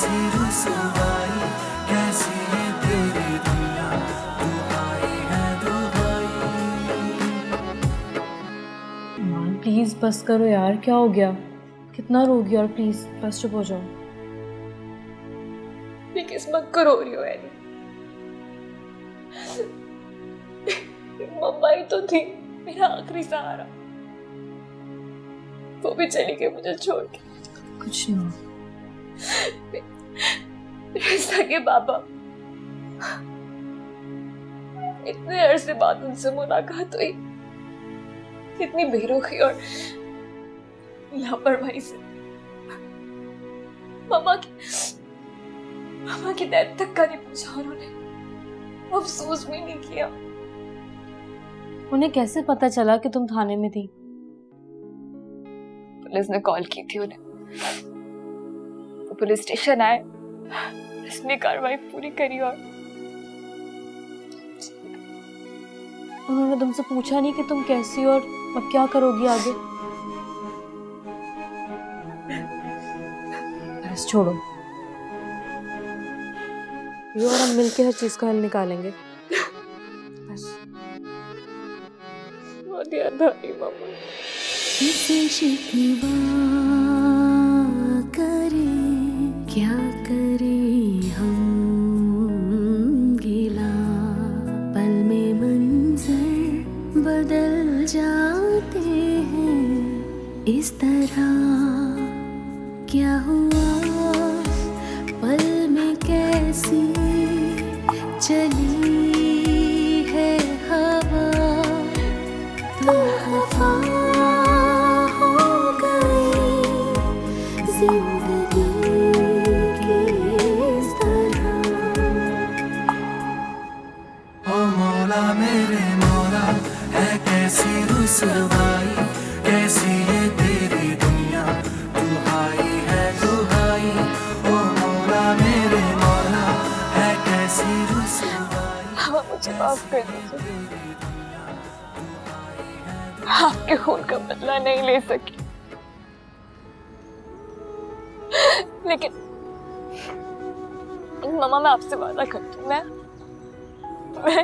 कैसी रुसवाई, कैसी ये तेरी दुनिया, दुहाई है दुहाई। मान प्लीज बस करो यार, क्या हो गया? कितना रोगी और प्लीज बस चुप हो जाओ। ये किस्मत को रो रही हो एनी। मम्मा ही तो थी मेरा आखिरी सहारा, वो भी चली गई मुझे छोड़ के। कुछ नहीं हुआ। मेरे सगे पापा, इतने अरसे बाद उनसे मुलाकात हुई, कितनी बेरुखी और लापरवाही से मामा की डेथ तक का नहीं पूछा उन्होंने, अफसोस भी नहीं किया। उन्हें कैसे पता चला कि तुम थाने में थी? पुलिस ने कॉल की थी उन्हें, वो पुलिस स्टेशन आए, उसने कार्रवाई पूरी करी और उन्होंने तुमसे पूछा नहीं कि तुम कैसी हो और अब क्या करोगी आगे? बस छोड़ो, ये और हम मिलके हर चीज का हल निकालेंगे। बस बहुत याद आई मम्मा। किसे शिकवा करें, क्या करें हम गिला, पल में मंजर बदल जाते हैं इस तरह। क्या हुआ पल में कैसी चली है हवा, तो खफा हो गई जिंदगी की इस तरह। ओ मौला मेरे मौला, है कैसी रुसवाई, कैसी ये तेरी दुनिया, दुहाई है दुहाई। ओ मौला मेरे मौला, है कैसी रुसवाई। हाँ, मुझे माफ कर दीजिए, आपके खून का बदला नहीं ले सकी, लेकिन मम्मा मैं आपसे वादा करती हूँ, मैं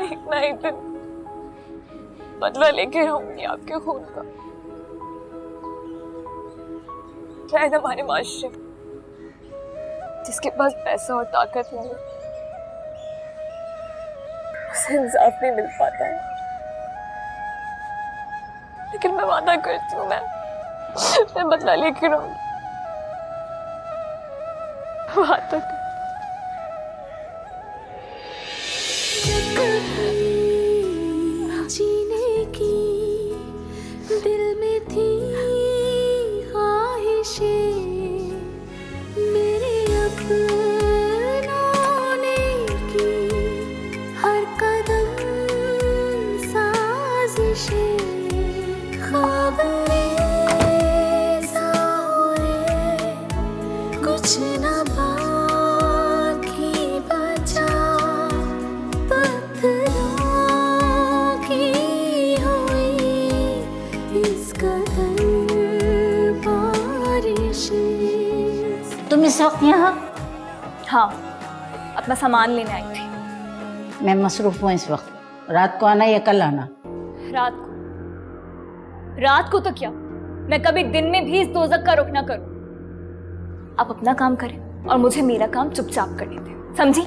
एक ना एक दिन बदला लेके रहूंगी आपके खून का। शायद हमारे माशरे जिसके पास पैसा और ताकत नहीं है, उसे इंसाफ नहीं मिल पाता है, लेकिन मैं वादा करती हूँ मैं बदला लेके रहूंगी। वादा कर। जीने की दिल में थी ख्वाहिशें, मेरे अपनों ने की हर कदम साजिशें, ख्वाब में हुए कुछ न बाकी बचा, पत्थरों की हुई इस कदर बारिशें। तुम इस वक्त यहाँ? हाँ, अपना सामान लेने आई थी। मैं मसरूफ हूँ इस वक्त। रात को आना या कल आना? रात को तो क्या, मैं कभी दिन में भी इस दोजख का रुख ना करूं। आप अपना काम करें और मुझे मेरा काम चुपचाप करने दें, समझी?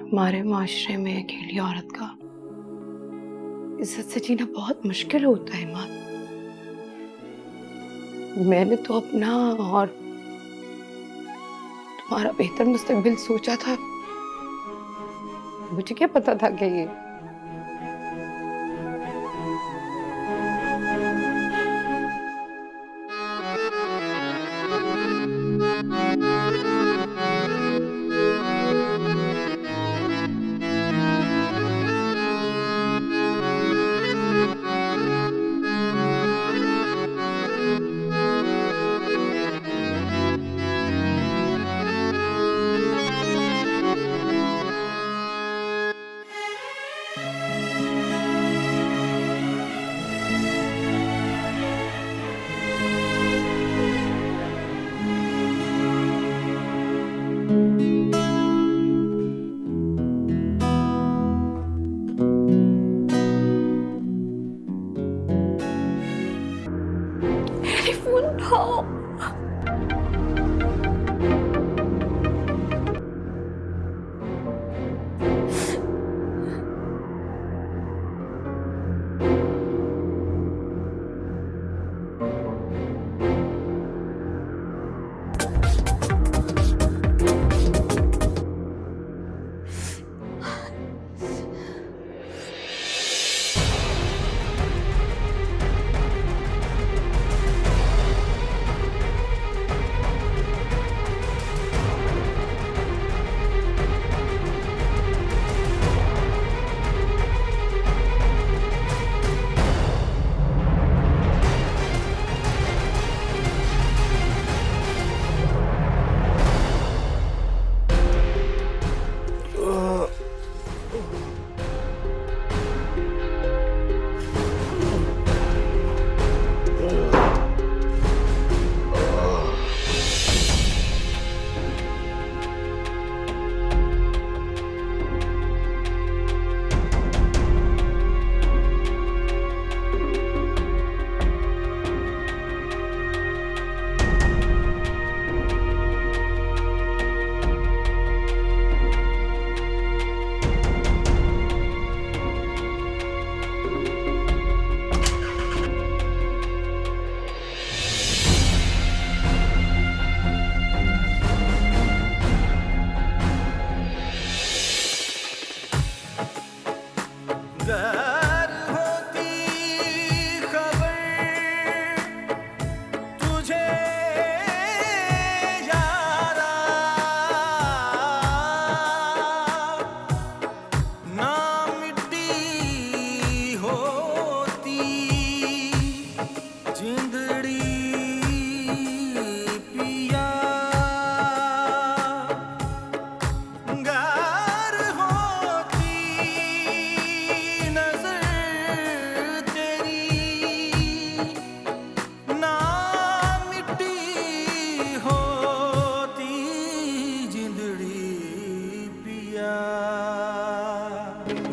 हमारे माशरे में अकेली औरत का इज्जत से जीना बहुत मुश्किल होता है माँ। मैंने तो अपना और तुम्हारा बेहतर मुस्तकबिल सोचा था, मुझे क्या पता था कि ये टेलीफोन उठाओ।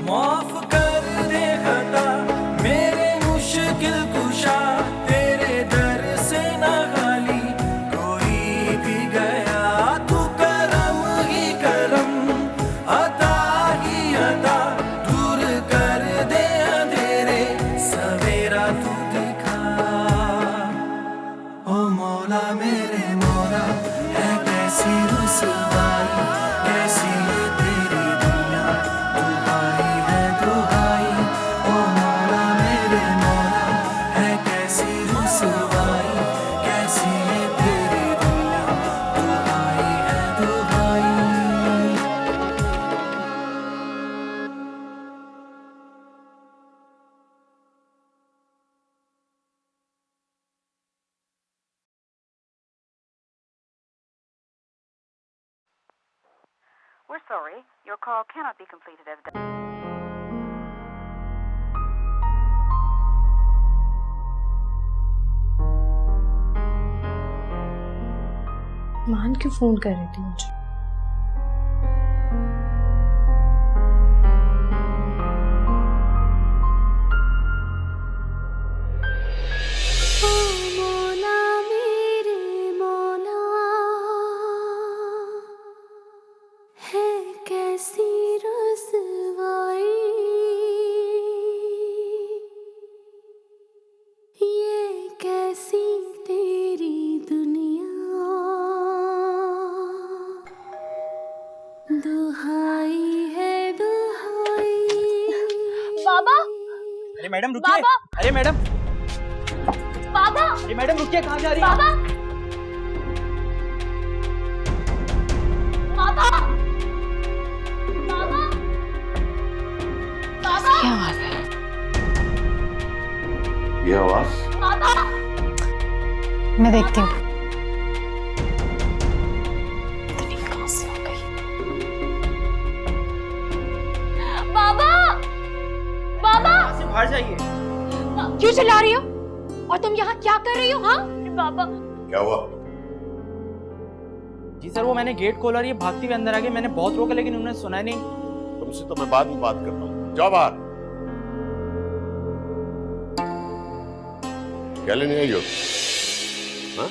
माफ कर दे खता मेरे मुश्किल कुशा, तेरे दर से न खाली कोई भी गया। तू करम ही करम, अता ही अता, दूर कर दे अंधेरे, सवेरा तू दिखा। ओ मौला मेरे मौला, है कैसी रुसवाई, कैसी है तेरी दुनिया, दुहाई है दुहाई। ओ मौला मेरे मौला, है कैसी रुसवाई, कैसी है तेरी दुनिया, दुहाई है दुहाई। We're sorry, your call cannot be completed as मान क्यों फोन कर रही थी मुझे? ओ मौला मेरे मौला, है कैसी दुहाई है दुहाई। बाबा अरे मैडम रुकिए। बाबा! अरे मैडम, बाबा अरे मैडम रुकिए, कहाँ जा रही हैं? बाबा बाबा बाबा बाबा क्या आवाज है? ये आवाज बाबा मैं देखती हूँ। पता नहीं कहाँ से आ गई। बाबा बाबा यहाँ से बाहर जाइए। क्यों चिल्ला रही हो? और तुम यहाँ क्या कर रही हो? हाँ बाबा क्या हुआ? जी सर, वो मैंने गेट खोला और ये भागती हुई अंदर आ गई। मैंने बहुत रोका लेकिन उन्होंने सुना नहीं। तुमसे तो मैं बाद में बात करता हूँ, जाओ बाहर। क्या लेने आई हो? हाँ?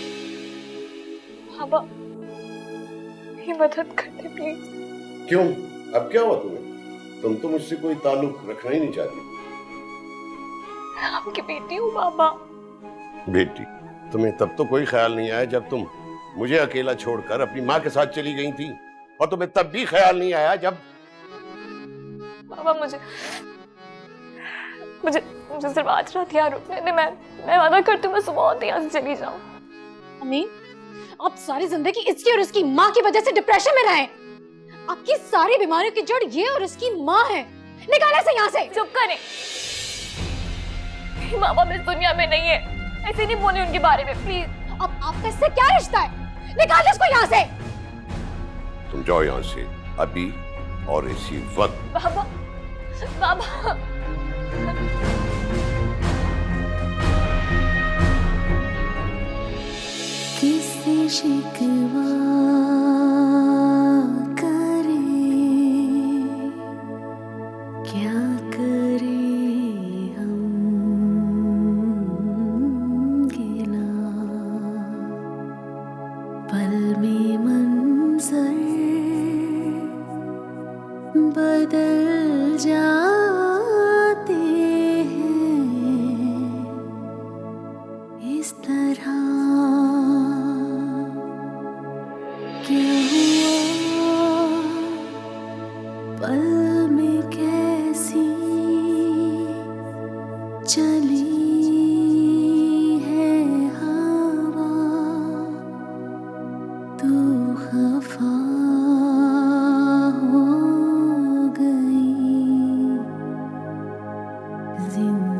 बाबा मेरी मदद कर दे प्लीज। क्यों? अब क्या हुआ तुम्हें? तुम तो मुझसे कोई ताल्लुक रखना ही नहीं चाहती। मैं आपकी बेटी हूँ बाबा। बेटी, तुम्हें तब तो कोई ख्याल नहीं आया जब तुम मुझे अकेला छोड़कर अपनी माँ के साथ चली गई थी, और तुम्हें तब भी ख्याल नहीं आया जब बाबा मुझे मुझे मुझे सिर्फ आज रात यहाँ रुकने दे। मैं वादा करती हूँ मैं सुबह होते यहाँ से चली जाऊँ। अम्मी, आप सारी जिंदगी इसकी और इसकी माँ की वजह से डिप्रेशन में रहे। आपकी सारी बीमारियों की जड़ ये और इसकी माँ है। निकाले से यहाँ से। चुप करें। मेरी माँ बाप इस दुनिया में नहीं है, ऐसे नहीं बोले उनके बारे में प्लीज। अब आपका इससे क्या रिश्ता है? निकाल इसको यहाँ से। तुम जाओ यहाँ से अभी और इसी वक्त। बाबा बाबा किससे शिकवा करे, क्या करे हम गिला। पल में मंजर बदल जाते हैं इस तरह। क्या हुआ पल में कैसी चली है हवा, तू खफा हो गई जिंदगी।